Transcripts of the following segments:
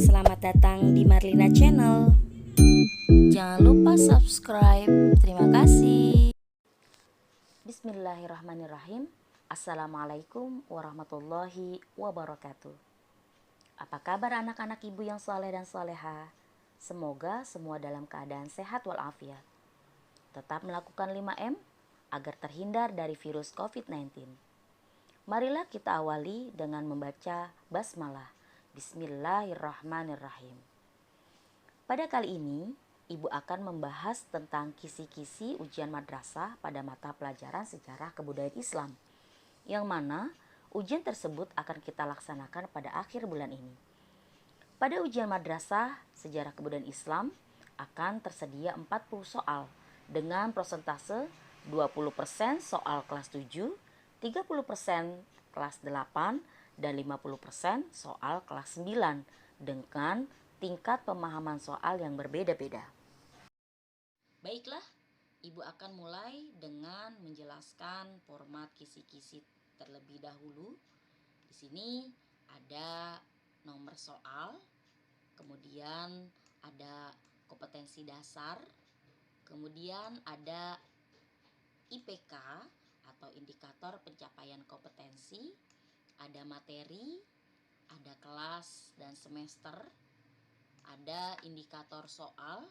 selamat datang di Marlina Channel. Jangan lupa subscribe. Terima kasih. Bismillahirrahmanirrahim. Assalamualaikum warahmatullahi wabarakatuh. Apa kabar anak-anak ibu yang saleh dan saleha? Semoga semua dalam keadaan sehat walafiat. Tetap melakukan 5M agar terhindar dari virus COVID-19. Marilah kita awali dengan membaca basmalah. Bismillahirrahmanirrahim. Pada kali ini, Ibu akan membahas tentang kisi-kisi ujian madrasah pada mata pelajaran sejarah kebudayaan Islam, yang mana ujian tersebut akan kita laksanakan pada akhir bulan ini. Pada ujian madrasah sejarah kebudayaan Islam akan tersedia 40 soal dengan persentase 20% soal kelas 7, 30% kelas 8, dan 50% soal kelas 9 dengan tingkat pemahaman soal yang berbeda-beda. Baiklah, Ibu akan mulai dengan menjelaskan format kisi-kisi terlebih dahulu. Di sini ada nomor soal, kemudian ada kompetensi dasar, kemudian ada IPK atau indikator pencapaian kompetensi, ada materi, ada kelas dan semester, ada indikator soal,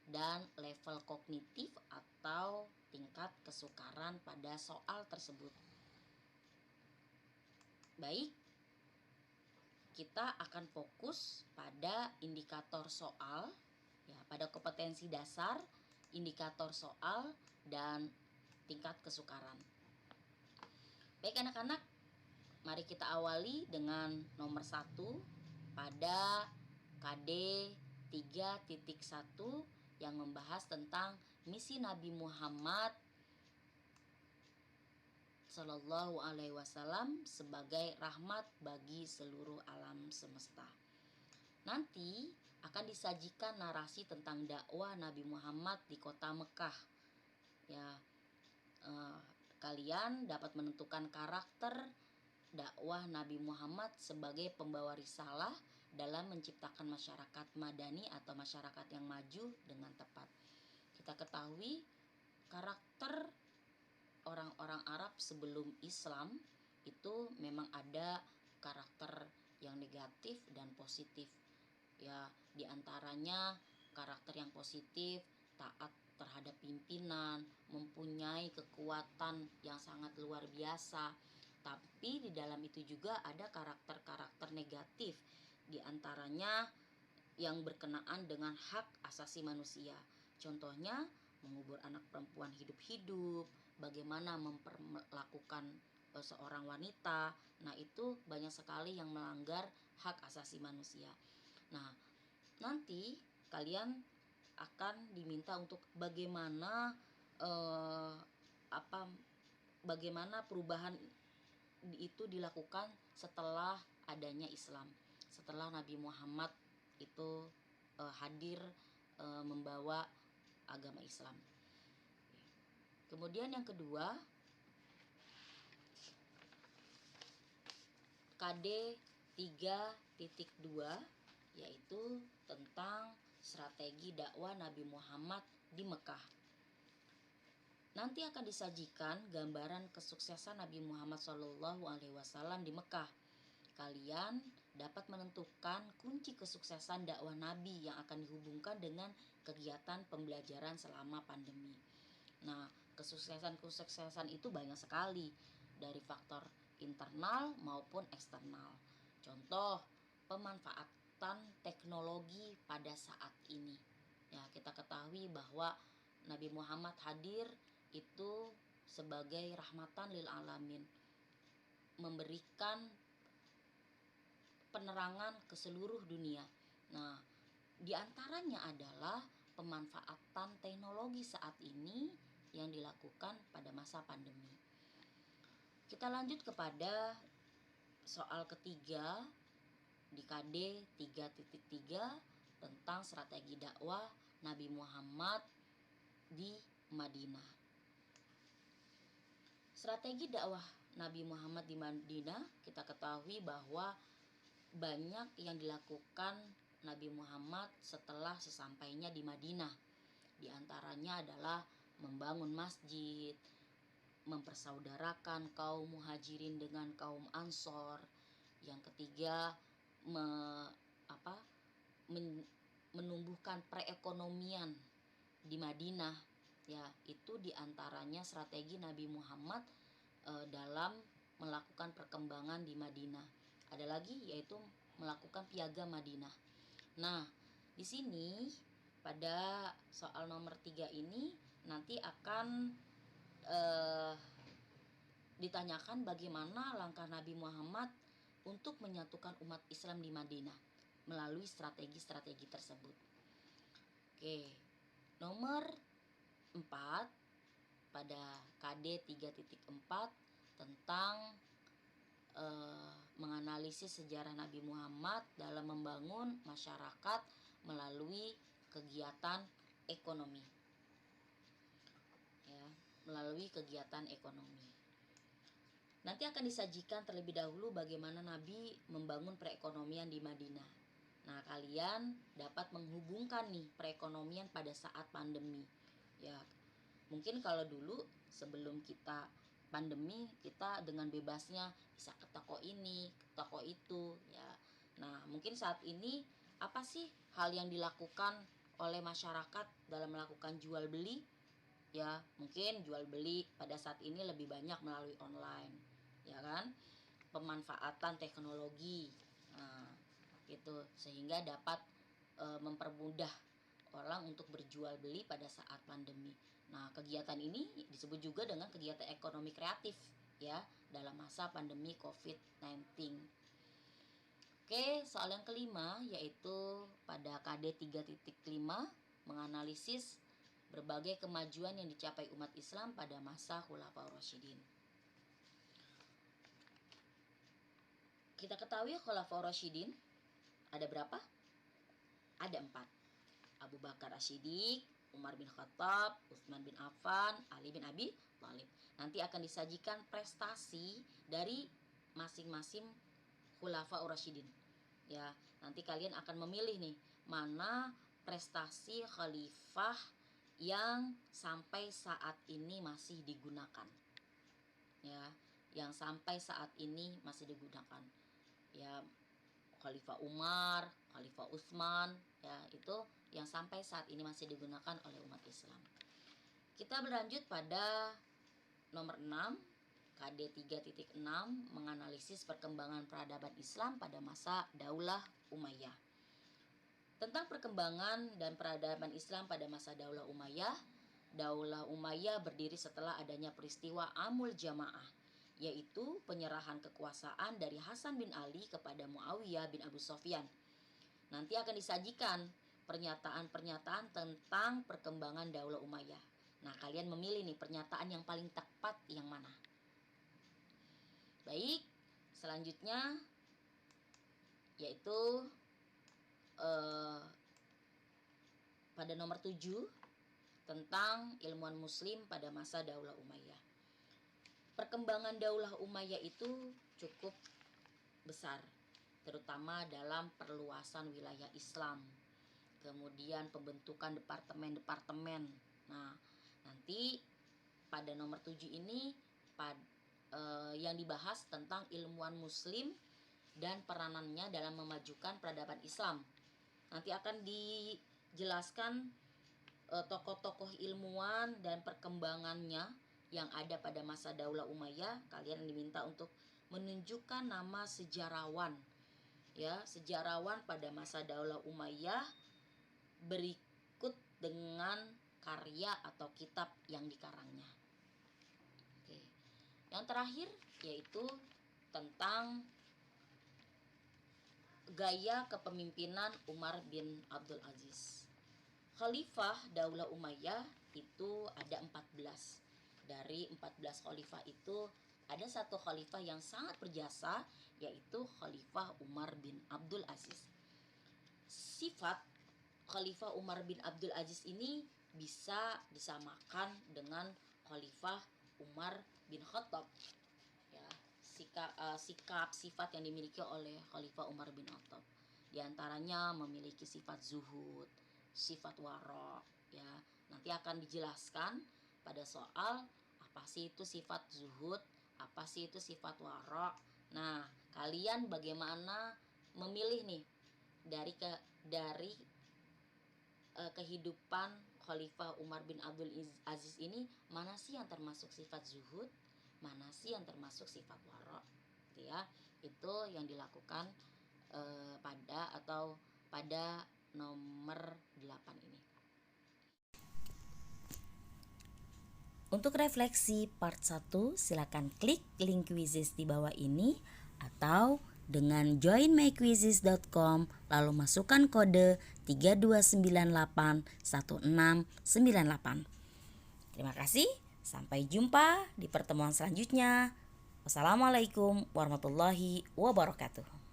dan level kognitif atau tingkat kesukaran pada soal tersebut. Baik, kita akan fokus pada indikator soal, ya, pada kompetensi dasar, indikator soal, dan tingkat kesukaran. Baik anak-anak, mari kita awali dengan nomor 1 pada KD 3.1 yang membahas tentang misi Nabi Muhammad Sallallahu Alaihi Wasallam sebagai rahmat bagi seluruh alam semesta. Nanti akan disajikan narasi tentang dakwah Nabi Muhammad di kota Mekah. Ya, kalian dapat menentukan karakter dakwah Nabi Muhammad sebagai pembawa risalah dalam menciptakan masyarakat madani atau masyarakat yang maju dengan tepat. Kita ketahui karakter orang-orang Arab sebelum Islam itu memang ada karakter yang negatif dan positif. Ya, diantaranya karakter yang positif, taat terhadap pimpinan, mempunyai kekuatan yang sangat luar biasa. Tapi di dalam itu juga ada karakter-karakter negatif, di antaranya yang berkenaan dengan hak asasi manusia. Contohnya, mengubur anak perempuan hidup-hidup, bagaimana memperlakukan seorang wanita. Nah, itu banyak sekali yang melanggar hak asasi manusia. Nah, nanti kalian akan diminta untuk bagaimana perubahan itu dilakukan setelah adanya Islam, setelah Nabi Muhammad itu hadir membawa agama Islam. Kemudian yang kedua, KD 3.2 yaitu tentang strategi dakwah Nabi Muhammad di Mekah. Nanti akan disajikan gambaran kesuksesan Nabi Muhammad SAW di Mekah. Kalian dapat menentukan kunci kesuksesan dakwah Nabi yang akan dihubungkan dengan kegiatan pembelajaran selama pandemi. Nah, kesuksesan itu banyak sekali, dari faktor internal maupun eksternal. Contoh, pemanfaatan teknologi pada saat ini. Ya, kita ketahui bahwa Nabi Muhammad hadir itu sebagai rahmatan lil alamin, memberikan penerangan ke seluruh dunia. Nah, diantaranya adalah pemanfaatan teknologi saat ini yang dilakukan pada masa pandemi. Kita lanjut kepada soal ketiga di KD 3.3 tentang strategi dakwah Nabi Muhammad di Madinah. Strategi dakwah Nabi Muhammad di Madinah, kita ketahui bahwa banyak yang dilakukan Nabi Muhammad setelah sesampainya di Madinah. Di antaranya adalah membangun masjid, mempersaudarakan kaum muhajirin dengan kaum ansor. Yang ketiga, menumbuhkan perekonomian di Madinah. Ya, itu diantaranya strategi Nabi Muhammad dalam melakukan perkembangan di Madinah. Ada lagi yaitu melakukan piagam Madinah. Nah, di sini pada soal nomor 3 ini nanti akan ditanyakan bagaimana langkah Nabi Muhammad untuk menyatukan umat Islam di Madinah melalui strategi-strategi tersebut. Oke, nomor 4 pada KD 3.4 tentang menganalisis sejarah Nabi Muhammad dalam membangun masyarakat melalui kegiatan ekonomi. Ya, melalui kegiatan ekonomi. Nanti akan disajikan terlebih dahulu bagaimana Nabi membangun perekonomian di Madinah. Nah, kalian dapat menghubungkan nih perekonomian pada saat pandemi. Ya, mungkin kalau dulu sebelum kita pandemi, kita dengan bebasnya bisa ke toko ini, ke toko itu, ya. Nah, mungkin saat ini apa sih hal yang dilakukan oleh masyarakat dalam melakukan jual beli? Ya, mungkin jual beli pada saat ini lebih banyak melalui online, ya kan? Pemanfaatan teknologi, nah, gitu, sehingga dapat mempermudah orang untuk berjual beli pada saat pandemi. Nah, kegiatan ini disebut juga dengan kegiatan ekonomi kreatif ya dalam masa pandemi COVID-19. Oke, soal yang kelima yaitu pada KD 3.5 menganalisis berbagai kemajuan yang dicapai umat Islam pada masa Khulafaur Rasyidin. Kita ketahui Khulafaur Rasyidin ada berapa? Ada 4. Abu Bakar As-Siddiq, Umar bin Khattab, Utsman bin Affan, Ali bin Abi Thalib. Nanti akan disajikan prestasi dari masing-masing Khulafaur Rasyidin. Ya, nanti kalian akan memilih nih mana prestasi khalifah yang sampai saat ini masih digunakan. Ya, yang sampai saat ini masih digunakan. Ya, Khalifah Umar, Khalifah Utsman, ya itu yang sampai saat ini masih digunakan oleh umat Islam. Kita berlanjut pada nomor 6, KD 3.6 menganalisis perkembangan peradaban Islam pada masa Daulah Umayyah. Tentang perkembangan dan peradaban Islam pada masa Daulah Umayyah, Daulah Umayyah berdiri setelah adanya peristiwa Amul Jamaah, yaitu penyerahan kekuasaan dari Hasan bin Ali kepada Muawiyah bin Abu Sufyan. Nanti akan disajikan pernyataan-pernyataan tentang perkembangan Daulah Umayyah. Nah, kalian memilih nih pernyataan yang paling tepat yang mana. Baik, selanjutnya yaitu pada nomor 7 tentang ilmuwan muslim pada masa Daulah Umayyah. Perkembangan Daulah Umayyah itu cukup besar, terutama dalam perluasan wilayah Islam, kemudian pembentukan departemen-departemen. Nah, nanti pada nomor 7 ini yang dibahas tentang ilmuwan muslim dan peranannya dalam memajukan peradaban Islam. Nanti akan dijelaskan tokoh-tokoh ilmuwan dan perkembangannya yang ada pada masa Daulah Umayyah. Kalian diminta untuk menunjukkan nama sejarawan, ya, sejarawan pada masa Daulah Umayyah berikut dengan karya atau kitab yang dikarangnya. Oke. Yang terakhir yaitu tentang gaya kepemimpinan Umar bin Abdul Aziz. Khalifah Daulah Umayyah itu ada 14. Dari 14 khalifah itu ada satu khalifah yang sangat berjasa, yaitu Khalifah Umar bin Abdul Aziz. Sifat Khalifah Umar bin Abdul Aziz ini bisa disamakan dengan Khalifah Umar bin Khattab. Ya, sikap sifat yang dimiliki oleh Khalifah Umar bin Khattab. Di antaranya memiliki sifat zuhud, sifat wara, ya. Nanti akan dijelaskan pada soal apa sih itu sifat zuhud, apa sih itu sifat wara. Nah, kalian bagaimana memilih nih dari kehidupan Khalifah Umar bin Abdul Aziz ini, mana sih yang termasuk sifat zuhud, mana sih yang termasuk sifat wara, gitu ya. Itu yang dilakukan pada nomor 8 ini. Untuk refleksi part 1, silakan klik link quizzes di bawah ini atau dengan joinmyquizzes.com lalu masukkan kode 32981698. Terima kasih, sampai jumpa di pertemuan selanjutnya. Wassalamualaikum warahmatullahi wabarakatuh.